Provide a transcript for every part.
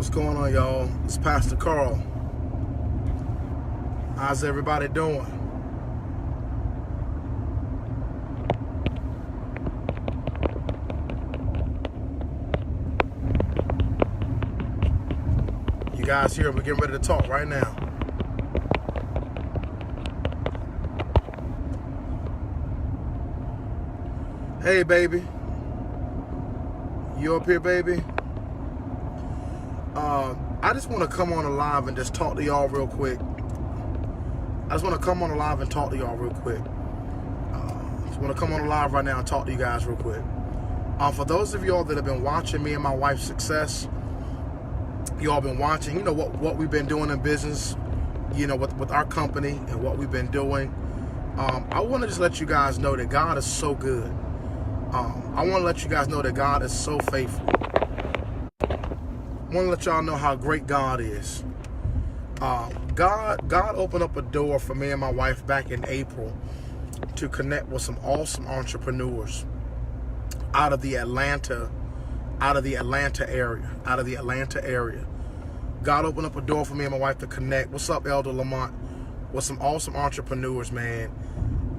What's going on, y'all? It's Pastor Carl. How's everybody doing? You guys here? We're getting ready to talk right now. Hey, baby. You up here, baby? I just want to come on live and just talk to y'all real quick. Just want to come on live and talk to y'all real quick. Just want to come on live right now and talk to you guys real quick. For those of y'all that have been watching me and my wife's success, y'all been watching, you know, what we've been doing in business, you know, with our company and what we've been doing. I want to just let you guys know that God is so good. I want to let you guys know that God is so faithful. I want to let y'all know how great God is. God opened up a door for me and my wife back in April to connect with some awesome entrepreneurs out of the Atlanta area. God opened up a door for me and my wife to connect. What's up, Elder Lamont? With some awesome entrepreneurs, man.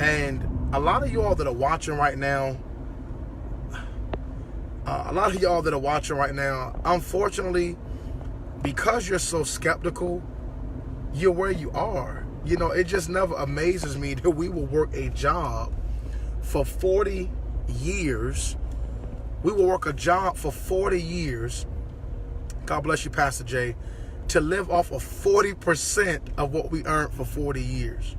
And a lot of y'all that are watching right now, unfortunately, because you're so skeptical, you're where you are. You know, it just never amazes me that we will work a job for 40 years. We will work a job for 40 years. God bless you, Pastor Jay. To live off of 40% of what we earned for 40 years.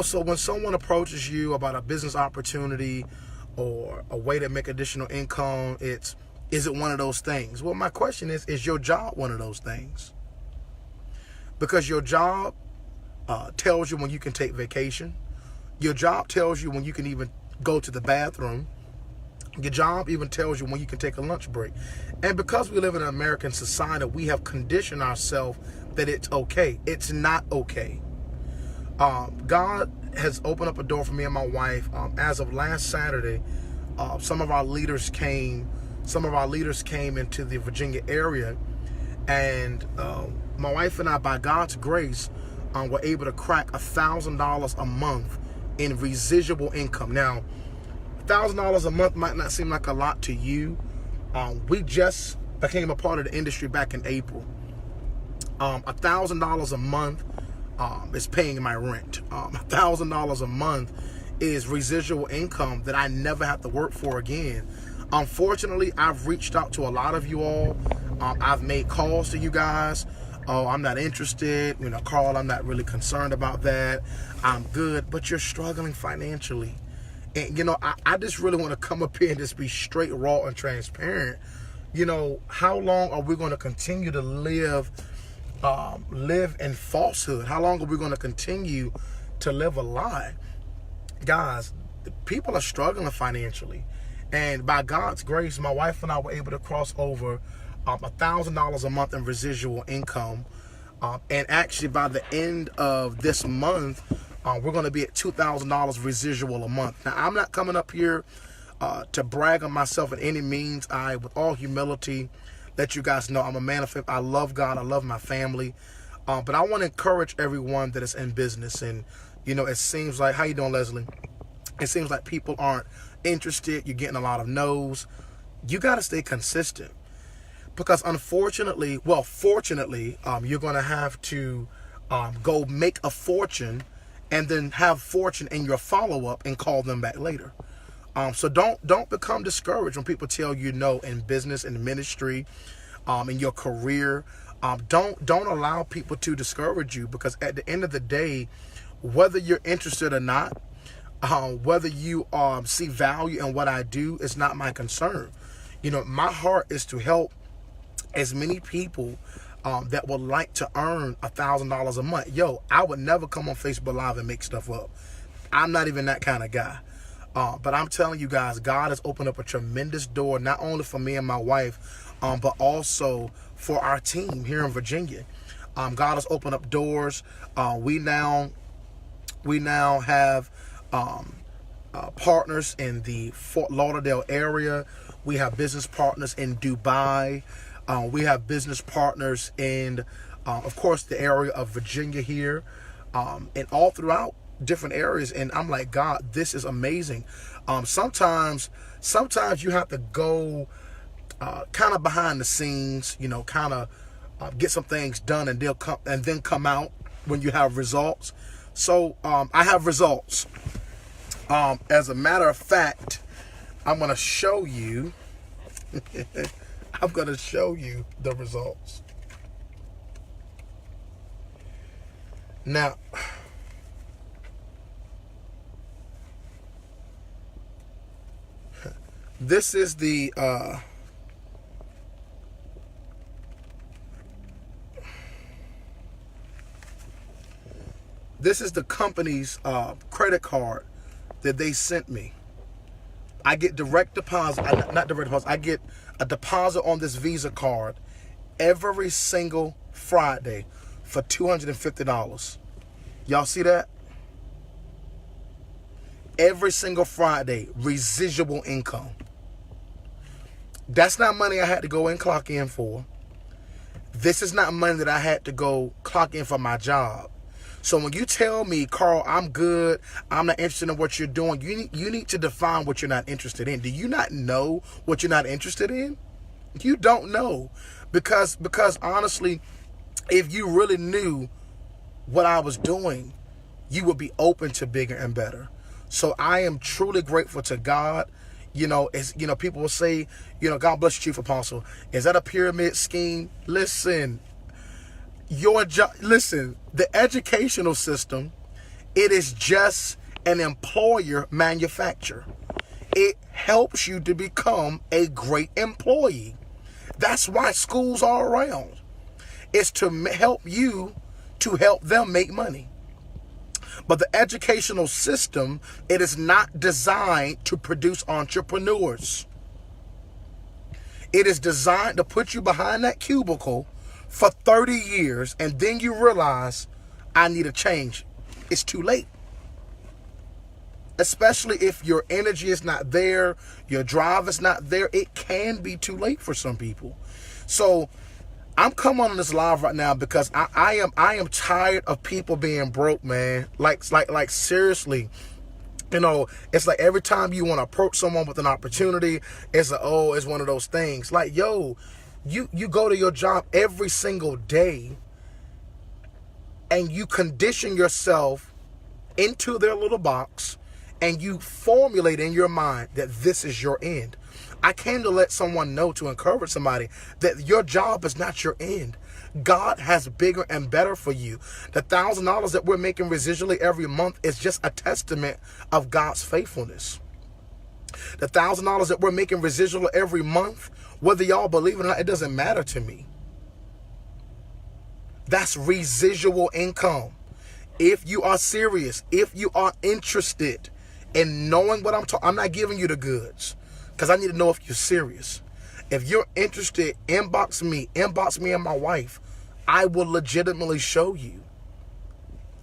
So when someone approaches you about a business opportunity or a way to make additional income, is it one of those things? Well, my question is your job one of those things? Because your job tells you when you can take vacation. Your job tells you when you can even go to the bathroom. Your job even tells you when you can take a lunch break. And because we live in an American society, we have conditioned ourselves that it's okay. It's not okay. God has opened up a door for me and my wife. As of last Saturday, some of our leaders came into the Virginia area, and my wife and I, by God's grace, were able to crack $1,000 a month in residual income. Now, $1,000 a month might not seem like a lot to you. We just became a part of the industry back in April. $1,000 a month is paying my rent. $1,000 a month is residual income that I never have to work for again. Unfortunately, I've reached out to a lot of you all. I've made calls to you guys. Oh, I'm not interested. You know, Carl, I'm not really concerned about that. I'm good. But you're struggling financially. And, you know, I just really want to come up here and just be straight, raw, and transparent. You know, how long are we going to continue to live in falsehood? How long are we going to continue to live a lie? Guys, people are struggling financially. And by God's grace, my wife and I were able to cross over $1,000 a month in residual income. And actually, by the end of this month, we're going to be at $2,000 residual a month. Now, I'm not coming up here to brag on myself in any means. With all humility, let you guys know I'm a man of faith. I love God. I love my family. But I want to encourage everyone that is in business. And, you know, it seems like, how you doing, Leslie? It seems like people aren't interested. You're getting a lot of no's. You got to stay consistent. Because fortunately, you're going to have to go make a fortune and then have fortune in your follow-up and call them back later. So don't become discouraged when people tell you no in business, in ministry, in your career. Don't allow people to discourage you, because at the end of the day, whether you're interested or not, whether you see value in what I do, is not my concern. You know, my heart is to help as many people that would like to earn $1,000 a month. Yo, I would never come on Facebook Live and make stuff up. I'm not even that kind of guy. But I'm telling you guys, God has opened up a tremendous door, not only for me and my wife, but also for our team here in Virginia. God has opened up doors. We now have partners in the Fort Lauderdale area. We have business partners in Dubai. We have business partners in, of course, the area of Virginia here, and all throughout different areas. And I'm like, God, this is amazing. Sometimes you have to go kind of behind the scenes, kind of get some things done, and then come out when you have results. So I have results. As a matter of fact, I'm going to show you. I'm going to show you the results. Now, this is the company's credit card that they sent me. I get direct deposit, not direct deposit, I get a deposit on this Visa card every single Friday for $250. Y'all see that? Every single Friday, residual income. That's not money I had to go and clock in for. This is not money that I had to go clock in for my job. So when you tell me, Carl, I'm good, I'm not interested in what you're doing, you need to define what you're not interested in. Do you not know what you're not interested in? You don't know. Because honestly, if you really knew what I was doing, you would be open to bigger and better. So I am truly grateful to God. People will say, God bless you, Chief Apostle. Is that a pyramid scheme? Listen, the educational system, it is just an employer manufacturer. It helps you to become a great employee. That's why schools are around. It's to help you to help them make money. But the educational system, it is not designed to produce entrepreneurs. It is designed to put you behind that cubicle for 30 years, and then you realize, I need a change. It's too late. Especially if your energy is not there, your drive is not there, it can be too late for some people. So I'm coming on this live right now because I am tired of people being broke, man. Like seriously. It's like every time you want to approach someone with an opportunity, it's like, oh, it's one of those things. Like, yo, you go to your job every single day and you condition yourself into their little box and you formulate in your mind that this is your end. I came to let someone know, to encourage somebody, that your job is not your end. God has bigger and better for you. The $1,000 that we're making residually every month is just a testament of God's faithfulness. The $1,000 that we're making residual every month, whether y'all believe it or not, it doesn't matter to me. That's residual income. If you are serious, if you are interested in knowing what I'm talking, I'm not giving you the goods because I need to know if you're serious. If you're interested, inbox me and my wife. I will legitimately show you.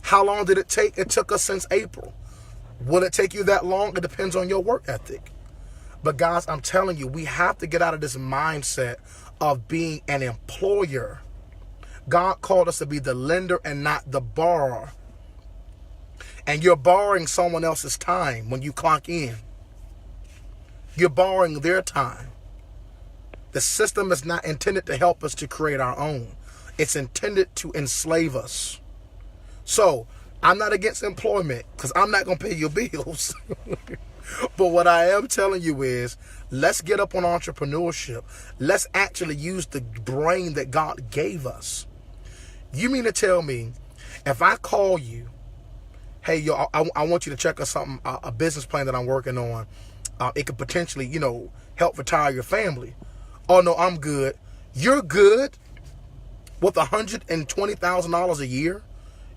How long did it take? It took us since April. Will it take you that long? It depends on your work ethic. But guys, I'm telling you, we have to get out of this mindset of being an employer. God called us to be the lender and not the borrower. And you're borrowing someone else's time when you clock in. You're borrowing their time. The system is not intended to help us to create our own. It's intended to enslave us. So, I'm not against employment because I'm not going to pay your bills. But what I am telling you is, let's get up on entrepreneurship. Let's actually use the brain that God gave us. You mean to tell me, if I call you, hey, yo, I want you to check out something, a business plan that I'm working on. It could potentially, help retire your family. Oh, no, I'm good. You're good with $120,000 a year.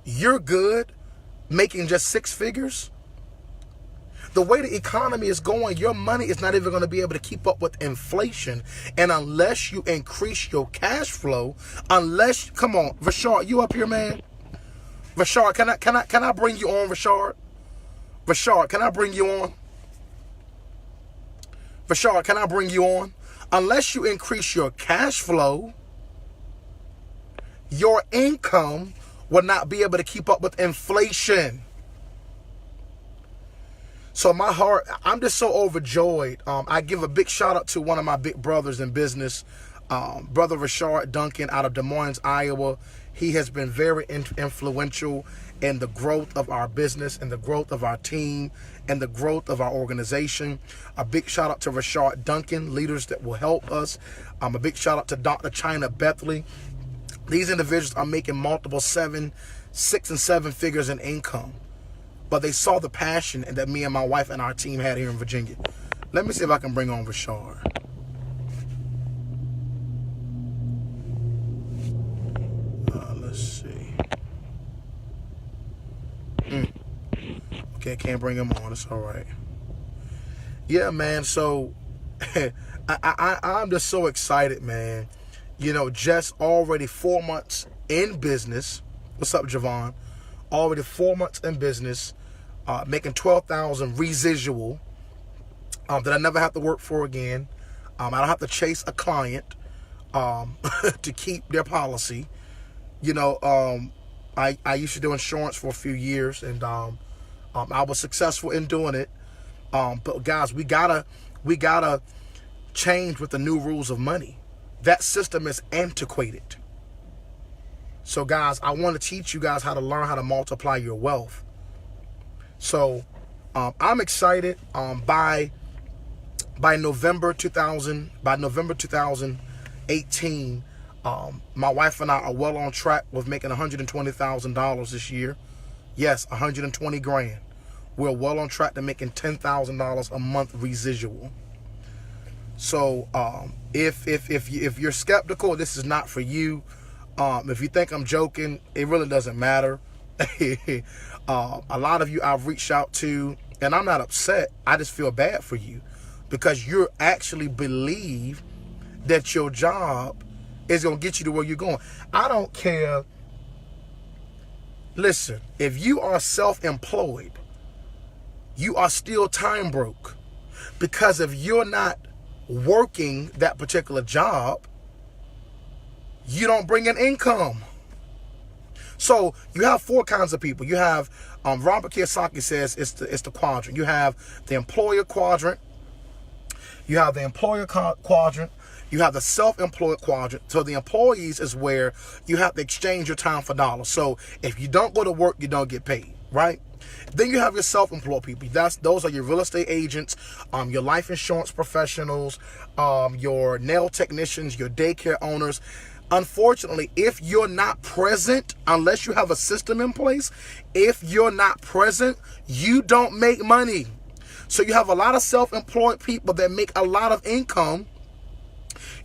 You're good making just 6 figures. The way the economy is going, your money is not even going to be able to keep up with inflation. And unless you increase your cash flow, come on, Rashard, you up here, man? Rashard, can I bring you on, Rashard? Rashard, can I bring you on? Rashard, can I bring you on? Unless you increase your cash flow, your income will not be able to keep up with inflation. So my heart, I'm just so overjoyed. I give a big shout out to one of my big brothers in business, Brother Rashard Duncan out of Des Moines, Iowa. He has been very influential in the growth of our business and the growth of our team and the growth of our organization. A big shout out to Rashard Duncan, leaders that will help us. A big shout out to Dr. China Bethley. These individuals are making multiple 6 and 7 figures in income. But they saw the passion that me and my wife and our team had here in Virginia. Let me see if I can bring on Rashard. Let's see. Okay, can't bring him on. It's all right. Yeah, man. So I'm just so excited, man. You know, just already 4 months in business. What's up, Javon? Already 4 months in business. Making $12,000 residual that I never have to work for again. I don't have to chase a client to keep their policy. You know, I used to do insurance for a few years, and I was successful in doing it. But guys, we gotta change with the new rules of money. That system is antiquated. So guys, I want to teach you guys how to learn how to multiply your wealth. So I'm excited. By November 2018, my wife and I are well on track with making $120,000 this year. Yes, 120 grand. We're well on track to making $10,000 a month residual. So if you're skeptical, this is not for you. If you think I'm joking, it really doesn't matter. A lot of you I've reached out to, and I'm not upset. I just feel bad for you because you actually believe that your job is going to get you to where you're going. I don't care. Listen, if you are self-employed, you are still time broke, because if you're not working that particular job, you don't bring in income. So you have 4 kinds of people. You have, Robert Kiyosaki says it's the quadrant. You have the employer quadrant. You have the employer quadrant. You have the self-employed quadrant. So the employees is where you have to exchange your time for dollars. So if you don't go to work, you don't get paid, right? Then you have your self-employed people. Those are your real estate agents, your life insurance professionals, your nail technicians, your daycare owners. Unfortunately, if you're not present, unless you have a system in place, if you're not present, you don't make money. So you have a lot of self-employed people that make a lot of income.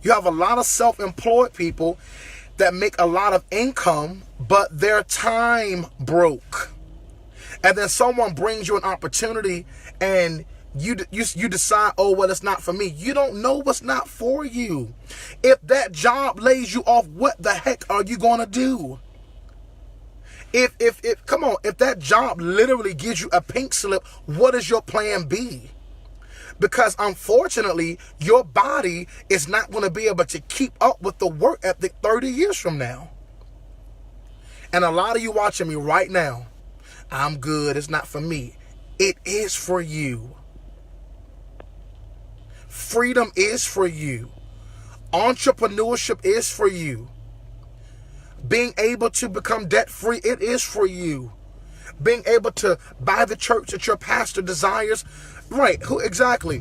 You have a lot of self-employed people that make a lot of income, but their time broke. And then someone brings you an opportunity and you decide, oh, well, it's not for me. You don't know what's not for you. If that job lays you off, what the heck are you going to do? If that job literally gives you a pink slip, what is your plan B? Because unfortunately, your body is not going to be able to keep up with the work ethic 30 years from now. And a lot of you watching me right now, I'm good, it's not for me. It is for you. Freedom is for you. Entrepreneurship is for you. Being able to become debt-free, it is for you. Being able to buy the church that your pastor desires. Right, who exactly?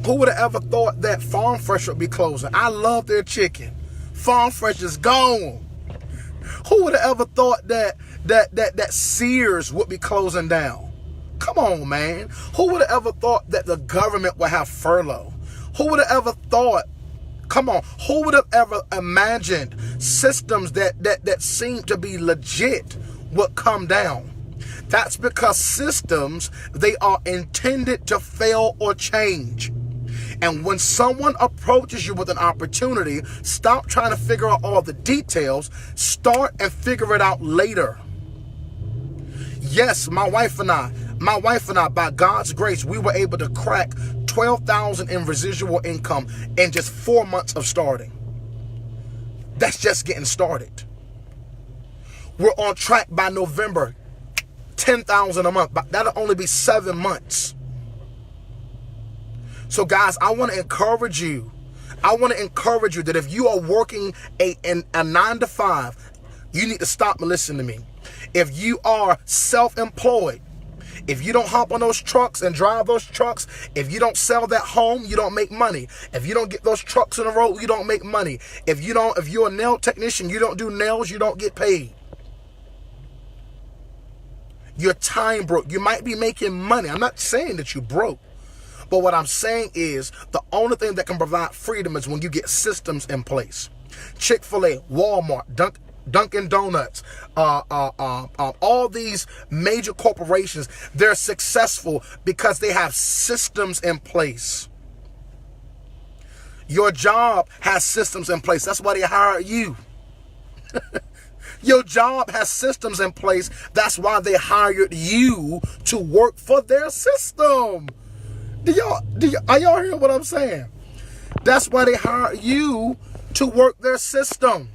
Who would have ever thought that Farm Fresh would be closing? I love their chicken. Farm Fresh is gone. Who would have ever thought that Sears would be closing down? Come on, man. Who would have ever thought that the government would have furlough? Who would have ever thought, come on, who would have ever imagined systems that seem to be legit would come down? That's because systems, they are intended to fail or change. And when someone approaches you with an opportunity, stop trying to figure out all the details. Start and figure it out later. Yes, my wife and I My wife and I, by God's grace, we were able to crack $12,000 in residual income in just 4 months of starting. That's just getting started. We're on track by November, $10,000 a month. But that'll only be 7 months. So guys, I want to encourage you. I want to encourage you that if you are working a 9 to 5, you need to stop and listen to me. If you are self-employed, if you don't hop on those trucks and drive those trucks, if you don't sell that home, you don't make money. If you don't get those trucks on the road, you don't make money. If you're a nail technician, you don't do nails, you don't get paid. You're time broke. You might be making money. I'm not saying that you're broke. But what I'm saying is the only thing that can provide freedom is when you get systems in place. Chick-fil-A, Walmart, Dunkin' Donuts, all these major corporations, they're successful because they have systems in place. Your job has systems in place. That's why they hired you. Your job has systems in place. That's why they hired you to work for their system. Are y'all hearing what I'm saying? That's why they hired you to work their system.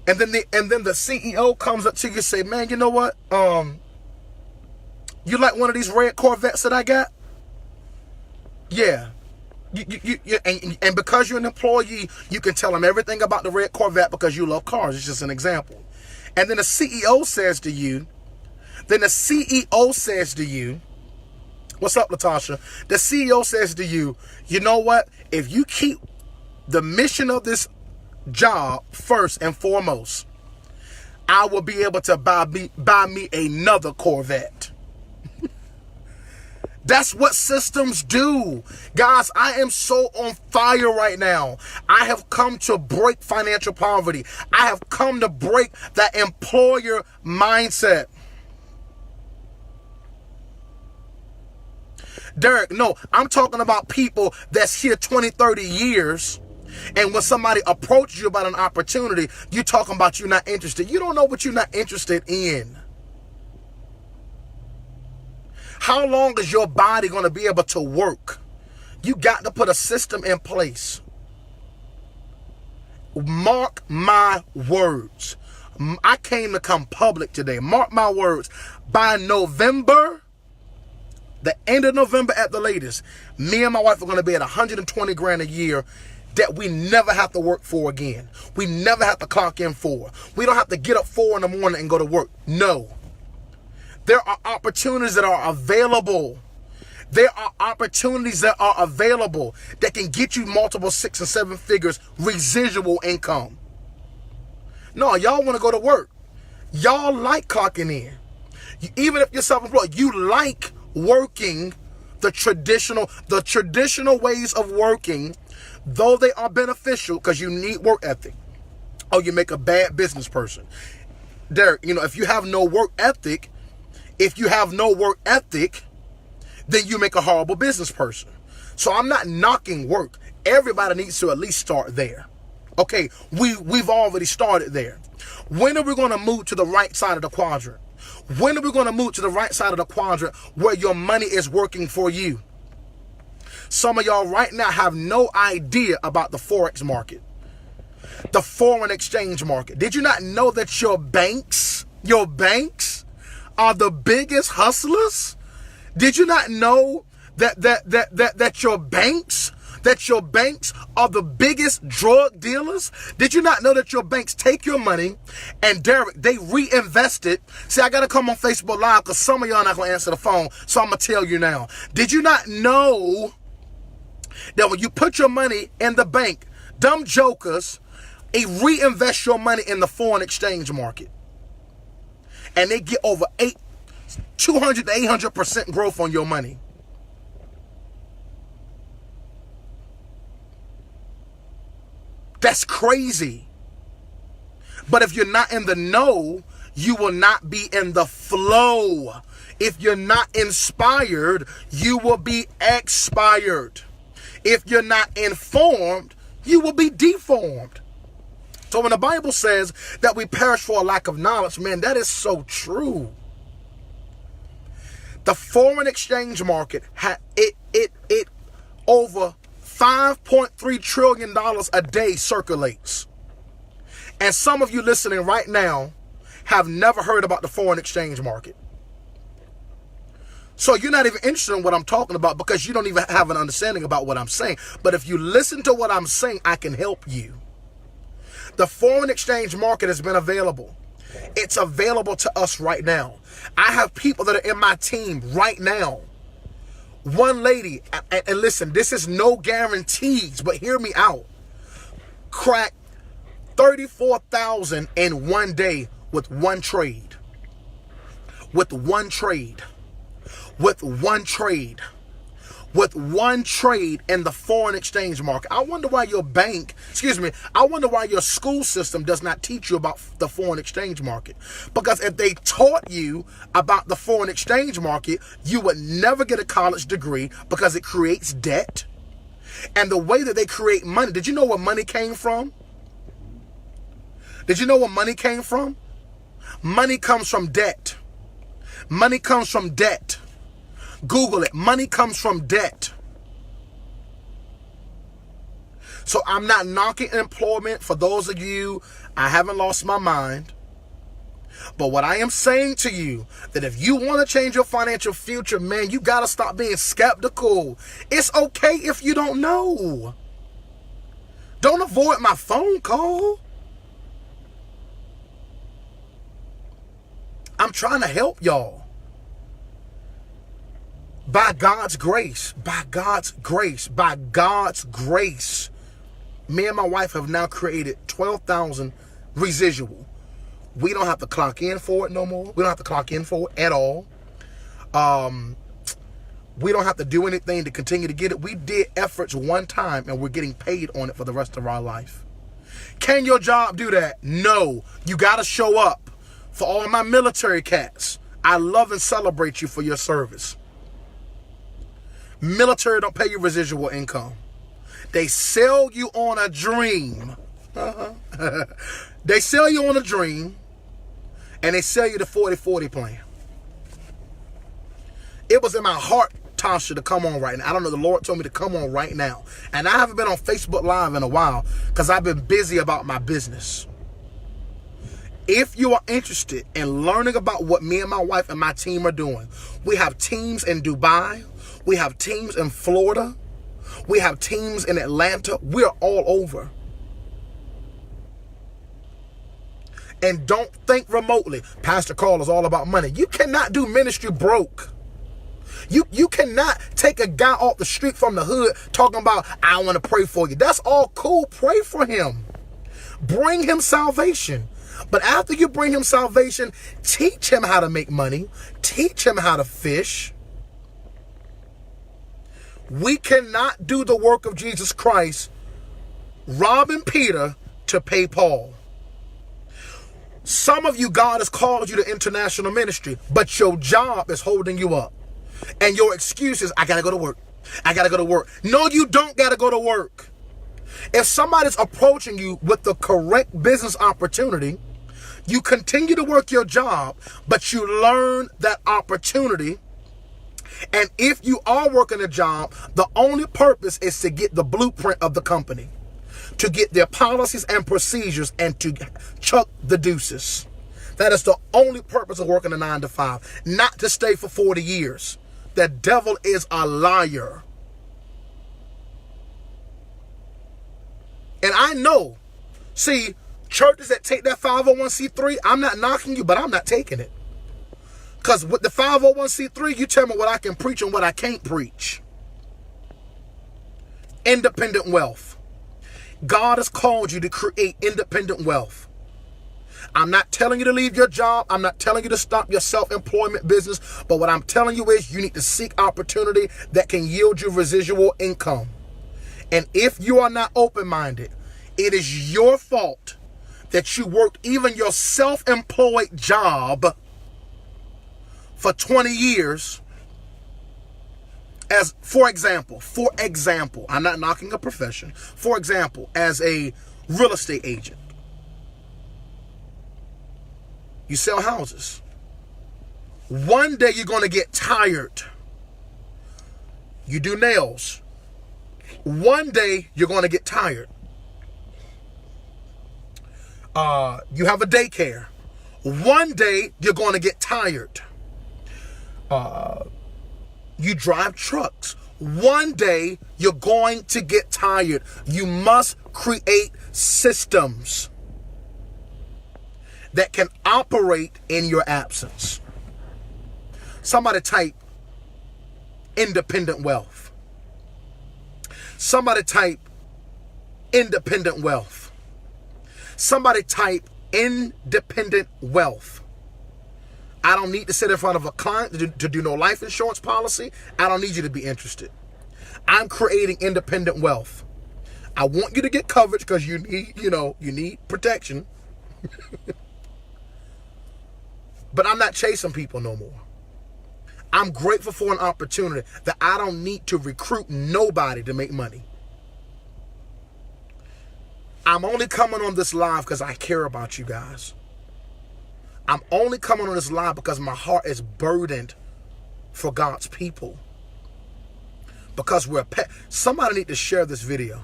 And then the CEO comes up to you and say, man, you know what? You like one of these red Corvettes that I got? Yeah. And because you're an employee, you can tell them everything about the red Corvette because you love cars. It's just an example. And then the CEO says to you, what's up, Latasha? The CEO says to you, you know what? If you keep the mission of this job first and foremost, I will be able to buy me another Corvette. That's what systems do. Guys, I am so on fire right now. I have come to break financial poverty. I have come to break that employer mindset. Derek, no, I'm talking about people that's here 20, 30 years. And when somebody approaches you about an opportunity, you're talking about you're not interested. You don't know what you're not interested in. How long is your body going to be able to work? You got to put a system in place. Mark my words. I came to come public today. Mark my words. By November, the end of November at the latest, me and my wife are going to be at 120 grand a year that we never have to work for again. We never have to clock in for. We don't have to get up 4 in the morning and go to work. No. There are opportunities that are available. There are opportunities that are available that can get you multiple 6 and 7 figures residual income. No, y'all want to go to work. Y'all like clocking in. Even if you're self-employed, you like working the traditional ways of working, though they are beneficial because you need work ethic. Or you make a bad business person. Derek, if you have no work ethic, then you make a horrible business person. So I'm not knocking work. Everybody needs to at least start there. Okay, we've already started there. When are we going to move to the right side of the quadrant? When are we going to move to the right side of the quadrant where your money is working for you? Some of y'all right now have no idea about the Forex market, the foreign exchange market. Did you not know that your banks are the biggest hustlers? Did you not know that your banks are the biggest drug dealers? Did you not know that your banks take your money and Derek, they reinvest it? See, I got to come on Facebook Live because some of y'all not going to answer the phone. So I'm going to tell you now. Did you not know that when you put your money in the bank, dumb jokers, they reinvest your money in the foreign exchange market? And they get over 200 to 800% growth on your money. That's crazy. But if you're not in the know, you will not be in the flow. If you're not inspired, you will be expired. If you're not informed, you will be deformed. So when the Bible says that we perish for a lack of knowledge, man, that is so true. The foreign exchange market had it over $5.3 trillion a day circulates. And some of you listening right now have never heard about the foreign exchange market. So you're not even interested in what I'm talking about because you don't even have an understanding about what I'm saying. But if you listen to what I'm saying, I can help you. The foreign exchange market has been available. It's available to us right now. I have people that are in my team right now. One lady, and listen, this is no guarantees, but hear me out, cracked 34,000 in one day with one trade. With one trade. With one trade. With one trade in the foreign exchange market. I wonder why your bank, I wonder why your school system does not teach you about the foreign exchange market. Because if they taught you about the foreign exchange market, you would never get a college degree because it creates debt. And the way that they create money, did you know where money came from? Did you know where money came from? Money comes from debt. Money comes from debt. Google it. Money comes from debt. So I'm not knocking employment. For those of you, I haven't lost my mind. But what I am saying to you, that if you want to change your financial future, man, you got to stop being skeptical. It's okay if you don't know. Don't avoid my phone call. I'm trying to help y'all. By God's grace, by God's grace, by God's grace, me and my wife have now created 12,000 residual. We don't have to clock in for it no more. We don't have to clock in for it at all. We don't have to do anything to continue to get it. We did efforts one time and we're getting paid on it for the rest of our life. Can your job do that? No. You got to show up. For all my military cats, I love and celebrate you for your service. Military don't pay you residual income. They sell you on a dream. They sell you on a dream, and they sell you the 40-40 plan. It was in my heart, Tasha, to come on right now. I don't know, the Lord told me to come on right now. And I haven't been on Facebook Live in a while because I've been busy about my business. If you are interested in learning about what me and my wife and my team are doing, we have teams in Dubai. We have teams in Florida. We have teams in Atlanta. We're all over. And don't think remotely. Pastor Carl is all about money. You cannot do ministry broke. You cannot take a guy off the street from the hood talking about, I want to pray for you. That's all cool. Pray for him. Bring him salvation. But after you bring him salvation, teach him how to make money. Teach him how to fish. We cannot do the work of Jesus Christ robbing Peter to pay Paul. Some of you, God has called you to international ministry, but your job is holding you up. And your excuse is, I got to go to work. I got to go to work. No, you don't got to go to work. If somebody's approaching you with the correct business opportunity, you continue to work your job, but you learn that opportunity. And if you are working a job, the only purpose is to get the blueprint of the company, to get their policies and procedures, and to chuck the deuces. That is the only purpose of working a 9-to-5, not to stay for 40 years. The devil is a liar. And I know, see, churches that take that 501c3, I'm not knocking you, but I'm not taking it. Because with the 501c3, you tell me what I can preach and what I can't preach. Independent wealth. God has called you to create independent wealth. I'm not telling you to leave your job. I'm not telling you to stop your self-employment business. But what I'm telling you is you need to seek opportunity that can yield you residual income. And if you are not open-minded, it is your fault that you worked even your self-employed job for 20 years as, for example, I'm not knocking a profession. For example, as a real estate agent, you sell houses. One day you're going to get tired. You do nails. One day you're going to get tired. You have a daycare. One day you're going to get tired. You drive trucks. One day you're going to get tired. You must create systems that can operate in your absence. Somebody type independent wealth. Somebody type independent wealth. Somebody type independent wealth. I don't need to sit in front of a client to do no life insurance policy. I don't need you to be interested. I'm creating independent wealth. I want you to get coverage because you need protection. But I'm not chasing people no more. I'm grateful for an opportunity that I don't need to recruit nobody to make money. I'm only coming on this live because I care about you guys. I'm only coming on this live because my heart is burdened for God's people. Because we're somebody needs to share this video.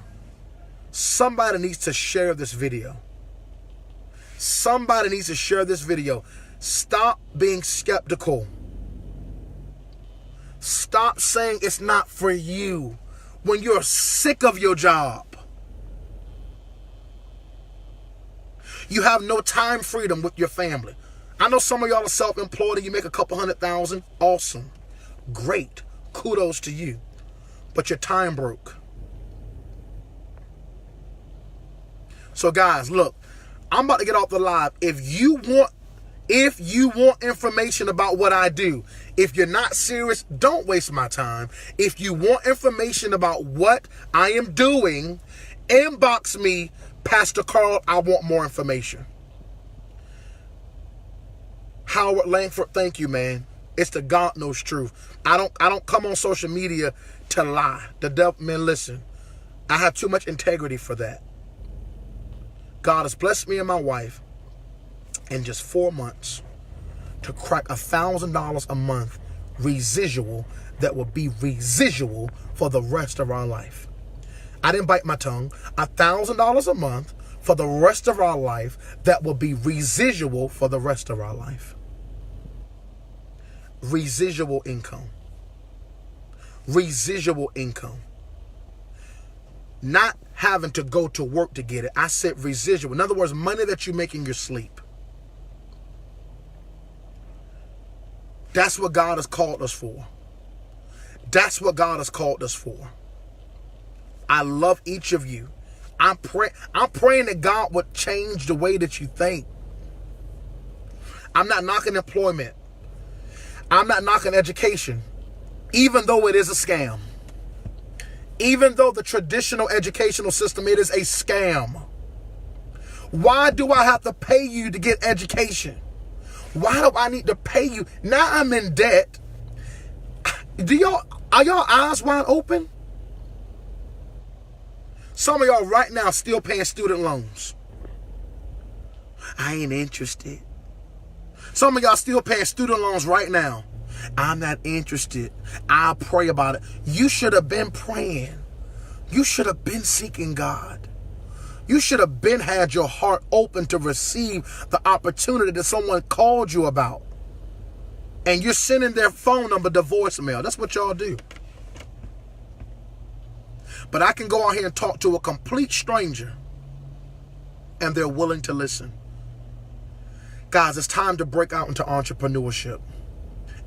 Somebody needs to share this video. Somebody needs to share this video. Stop being skeptical. Stop saying it's not for you when you're sick of your job. You have no time freedom with your family. I know some of y'all are self-employed and you make a couple $100,000. Awesome. Great. Kudos to you. But your time broke. So guys, look, I'm about to get off the live. If you want information about what I do, if you're not serious, don't waste my time. If you want information about what I am doing, inbox me, Pastor Carl, I want more information. Howard Langford, thank you, man. It's the God knows truth. I don't come on social media to lie. The devil, man, listen. I have too much integrity for that. God has blessed me and my wife in just 4 months to crack $1,000 a month residual that will be residual for the rest of our life. I didn't bite my tongue. $1,000 a month for the rest of our life that will be residual for the rest of our life. Residual income. Residual income. Not having to go to work to get it. I said residual. In other words, money that you make in your sleep. That's what God has called us for. That's what God has called us for. I love each of you. I'm praying that God would change the way that you think. I'm not knocking employment. I'm not knocking education, even though it is a scam. Even though the traditional educational system, it is a scam. Why do I have to pay you to get education? Why do I need to pay you? Now I'm in debt. Are y'all eyes wide open? Some of y'all right now still paying student loans. I ain't interested. Some of y'all still paying student loans right now. I'm not interested. I'll pray about it. You should have been praying. You should have been seeking God. You should have been had your heart open to receive the opportunity that someone called you about. And you're sending their phone number to voicemail. That's what y'all do. But I can go out here and talk to a complete stranger and they're willing to listen. Guys, it's time to break out into entrepreneurship.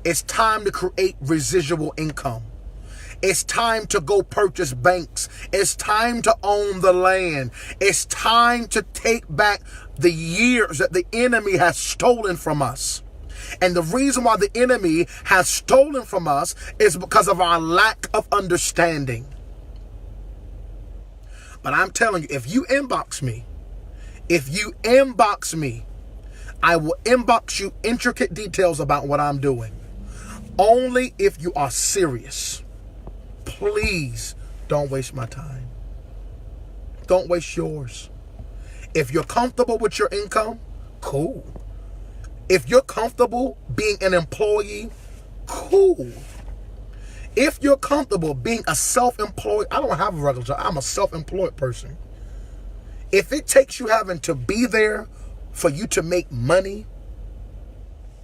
It's time to create residual income. It's time to go purchase banks. It's time to own the land. It's time to take back the years that the enemy has stolen from us. And the reason why the enemy has stolen from us is because of our lack of understanding. But I'm telling you, if you inbox me, I will inbox you intricate details about what I'm doing. Only if you are serious. Please don't waste my time. Don't waste yours. If you're comfortable with your income, cool. If you're comfortable being an employee, cool. If you're comfortable being a self-employed, I don't have a regular job. I'm a self-employed person. If it takes you having to be there for you to make money,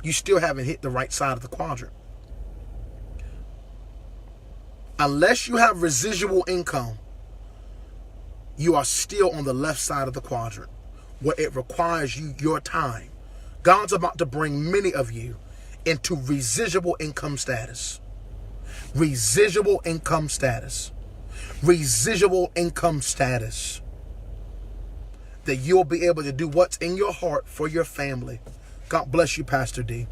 you still haven't hit the right side of the quadrant. Unless you have residual income, you are still on the left side of the quadrant where it requires you your time. God's about to bring many of you into residual income status. Residual income status. Residual income status. That you'll be able to do what's in your heart for your family. God bless you, Pastor D.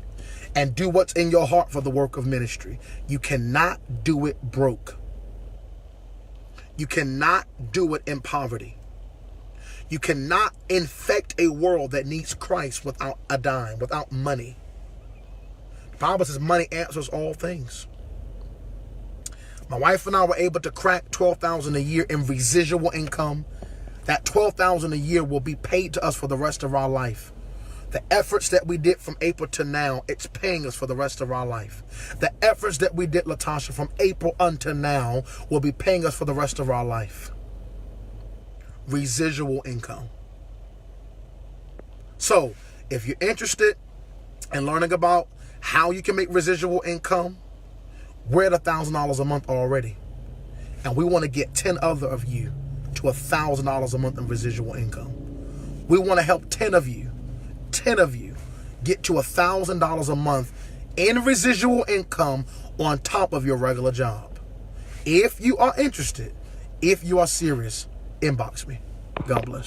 And do what's in your heart for the work of ministry. You cannot do it broke. You cannot do it in poverty. You cannot infect a world that needs Christ without a dime, without money. The Bible says money answers all things. My wife and I were able to crack $12,000 a year in residual income. That $12,000 a year will be paid to us for the rest of our life. The efforts that we did from April to now, it's paying us for the rest of our life. The efforts that we did, Latasha, from April until now will be paying us for the rest of our life. Residual income. So, if you're interested in learning about how you can make residual income, we're at $1,000 a month already. And we want to get 10 other of you to $1,000 a month in residual income. We want to help 10 of you get to $1,000 a month in residual income on top of your regular job. If you are interested, if you are serious, inbox me. God bless.